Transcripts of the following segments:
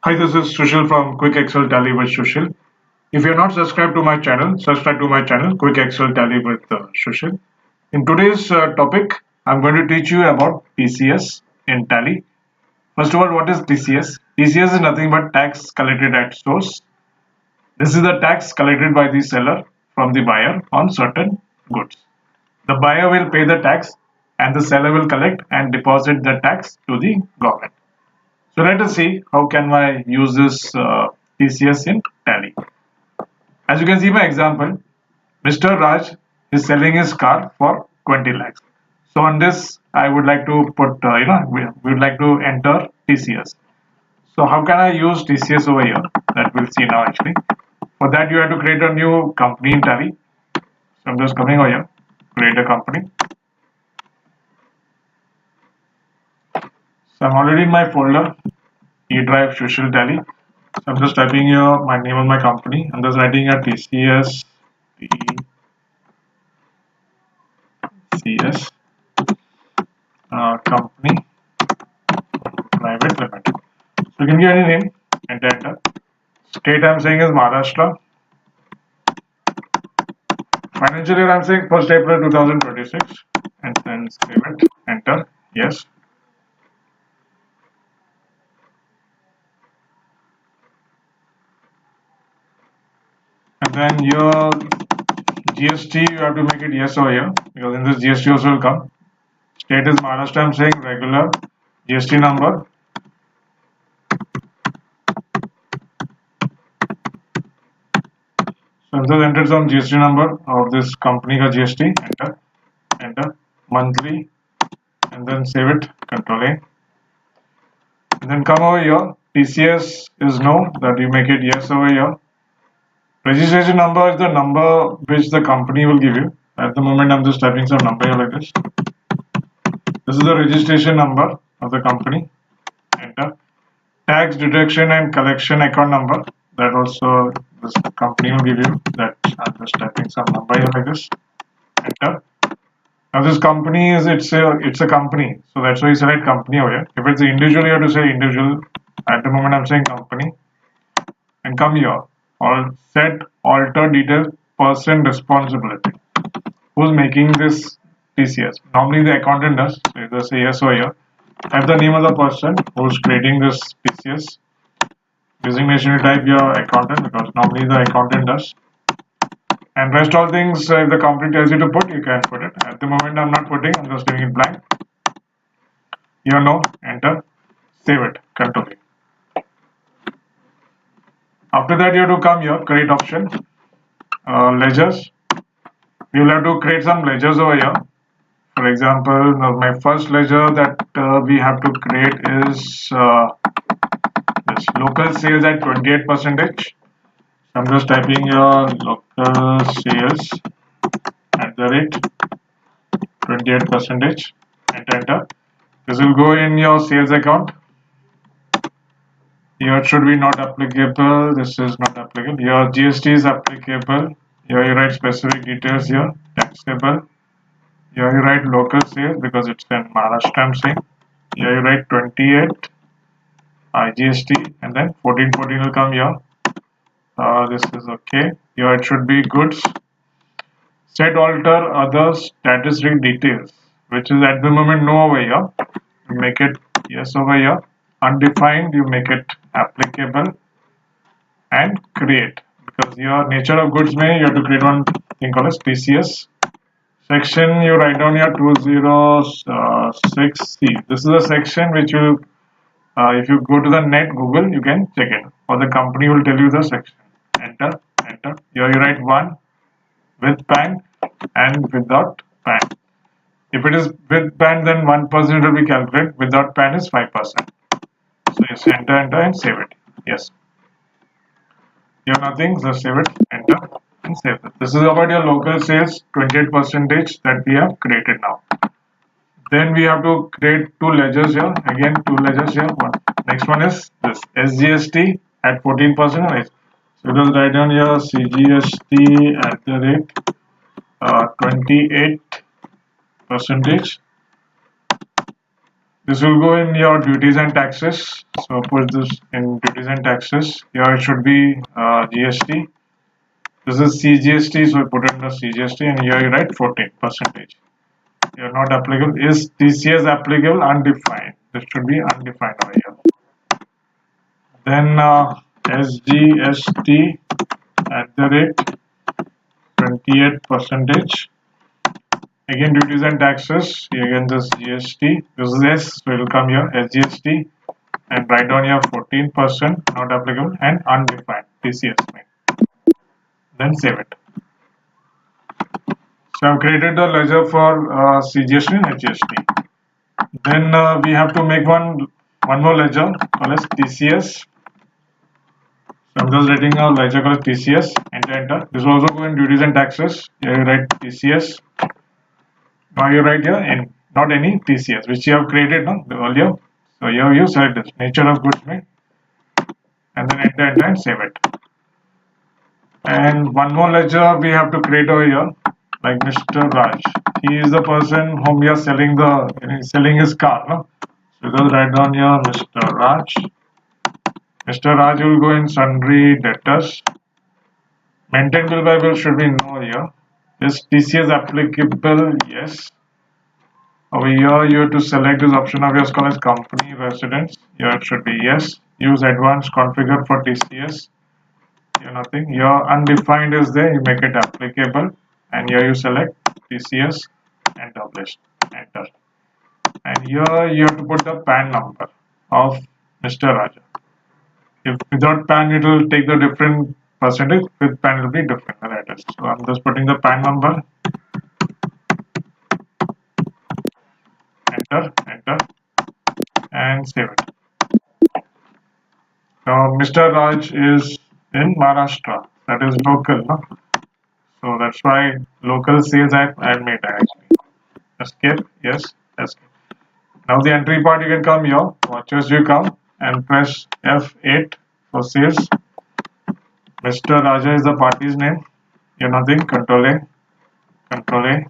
Hi, this is Sushil from Quick Excel Tally with Sushil. If you're not subscribed to my channel, subscribe to my channel, Quick Excel Tally with Sushil. In today's topic, I'm going to teach you about TCS in Tally. First of all, what is TCS? TCS is nothing but tax collected at source. This is the tax collected by the seller from the buyer on certain goods. The buyer will pay the tax and the seller will collect and deposit the tax to the government. So let us see how can I use this TCS in Tally. As you can see my example, Mr. Raj is selling his car for 20 lakhs. So on this, I would like to put, we would like to enter TCS. So how can I use TCS over here? That we'll see now actually. For that, you have to create a new company in Tally. So I'm just coming over here, create a company. So I'm already in my folder, E drive Social Tally. So I'm just typing here my name of my company. I'm just writing a TCS company private limited. So you can give any name and enter. State I'm saying is Maharashtra. Financial year I'm saying 1st April 2026 and then save it, enter, yes. And then your GST you have to make it yes over here because in this GST also will come. State is Maharashtra I'm saying regular, GST number. So I'm just entered some GST number of this company ka GST, enter, monthly, and then save it, Control A. And then come over here, TCS is no, that you make it yes over here. Registration number is the number which the company will give you. At the moment I'm just typing some number here like this. This is the registration number of the company, enter. Tax deduction and collection account number, that also this company will give you, that I'm just typing some number here like this, enter. Now this company is it's a company, so that's why you select company over here. If it's individual, you have to say individual. At the moment I'm saying company, and come here, or set alter details person responsibility. Who's making this TCS? Normally the accountant does, so you just say yes over here. Type the name of the person who's creating this TCS. Designation you type your accountant because normally the accountant does. And rest all things, if the company tells you to put, you can put it. At the moment I'm not putting, I'm just leaving it blank. Here no, enter, save it, Control A. After that you have to come here, create option, ledgers. You will have to create some ledgers over here. For example, my first ledger that we have to create is this local sales at 28%. I'm just typing your local sales at the rate 28%, and enter. This will go in your sales account. Here it should be not applicable. This is not applicable. Your GST is applicable. Here you write specific details here. Taxable. Here you write local sales because it's in Maharashtra I'm saying. Here you write 28 GST and then 1414 will come here. This is okay. Here it should be goods. Set alter other statistic details, which is at the moment no over here. You make it yes over here. Undefined, you make it applicable, and create, because your nature of goods may you have to create one thing called as TCS. Section you write down here 206C. This is a section which will if you go to the net Google you can check it, or the company will tell you the section. Enter. Here you write 1 with PAN and without PAN. If it is with PAN then 1% will be calculated, without PAN is 5%. So you say enter and save it. Yes. You have nothing, just save it, enter and save it. This is about your local sales 28% that we have created now. Then we have to create two ledgers here. Again, two ledgers here. Next one is this SGST at 14%. So just write down here CGST at the rate 28%. This will go in your duties and taxes. So put this in duties and taxes. Here it should be GST. This is CGST, so put in the CGST, and here you write 14%. You're not applicable. Is TCS applicable? Undefined. This should be undefined over here. Then SGST at the rate 28%. Again, duties and taxes. Again, this GST. This is S, so it will come here SGST, and write down here 14%, not applicable, and undefined TCS. Then save it. So I've created the ledger for CGST and HGST. Then we have to make one more ledger called as TCS. So I'm just writing a ledger called TCS. Enter. This will also go in duties and taxes. Here you write TCS. Now you write here in not any TCS which you have created earlier. So here you select this nature of goods made, and then enter and save it. And one more ledger we have to create over here, like Mr. Raj. He is the person whom we are selling selling his car. No? So just write down here Mr. Raj. Mr. Raj will go in sundry debtors. Maintain bill by bill should be no here. Is TCS applicable? Yes. Over here you have to select this option of yours called as company residence. Here it should be yes. Use advanced configure for TCS. Here nothing. Here undefined is there. You make it applicable, and here you select TCS and publish. Enter. And here you have to put the PAN number of Mr. Raja. If without PAN it will take the different percentage. With PAN it will be different letters. So I'm just putting the PAN number. Enter, and save it. Now Mr. Raj is in Maharashtra. That is local, no? So that's why local sales I made actually. Escape, yes, escape. Now the entry part you can come here. Watch as you come and press F8 for sales. Mr. Raja is the party's name. You're nothing. Control A.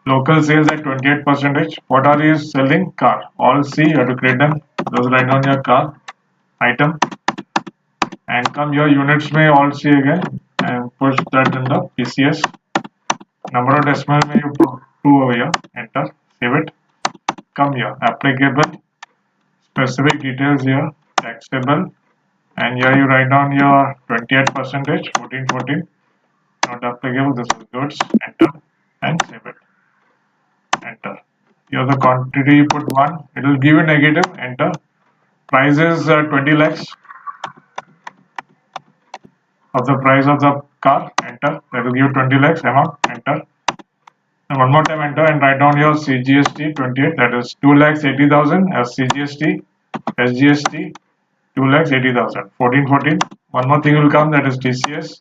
Local sales at 28%. What are you selling? Car. All C. You have to create them. Just write down your car item. And come here. Units may all C again. And push that in the TCS. Number of decimal may you put 2 over here. Enter. Save it. Come here. Applicable. Specific details here. Taxable. And here you write down your 28%. 14. Not applicable. This is goods. Enter. And save it. Enter. Here the quantity you put 1. It will give you negative. Enter. Price is 20 lakhs of the price of the car. Enter. That will give 20 lakhs amount. Enter. And one more time enter and write down your CGST 28. That is 2 lakhs 80,000 as CGST. SGST 2 lakhs 80,000. 14. One more thing will come, that is TCS,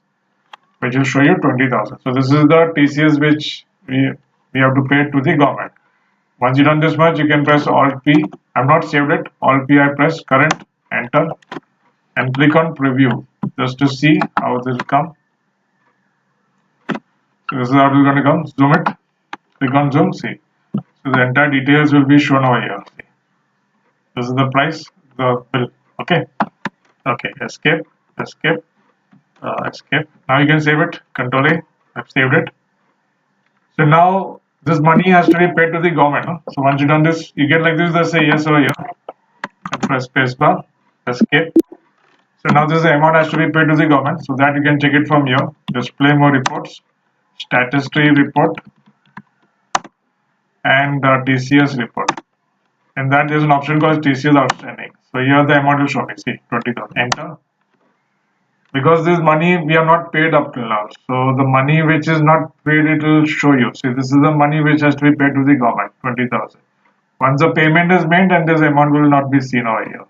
which will show you 20,000. So this is the TCS which we have to pay to the government. Once you done this much, you can press Alt P. I have not saved it. Alt P I press current, enter, and click on preview just to see how this will come. So this is how it is going to come. Zoom it. Click on zoom. See. So the entire details will be shown over here. See. This is the price, the bill. Okay. Escape. Now you can save it. Control A. I've saved it. So now this money has to be paid to the government. No? So once you done this, you get like this. Just say yes over here. And press spacebar. Escape. So now this amount has to be paid to the government. So that you can check it from here. Display more reports. Statutory report. And TCS report. And that there's an option called TCS outstanding. So here the amount will show me. See, 20,000. Enter. Because this money we are not paid up till now. So the money which is not paid, it will show you. See, this is the money which has to be paid to the government, 20,000. Once the payment is made, and this amount will not be seen over here.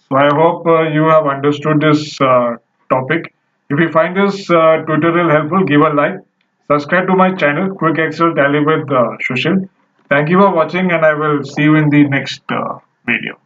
So I hope you have understood this topic. If you find this tutorial helpful, give a like. Subscribe to my channel, Quick Excel Tally with Sushil. Thank you for watching, and I will see you in the next video.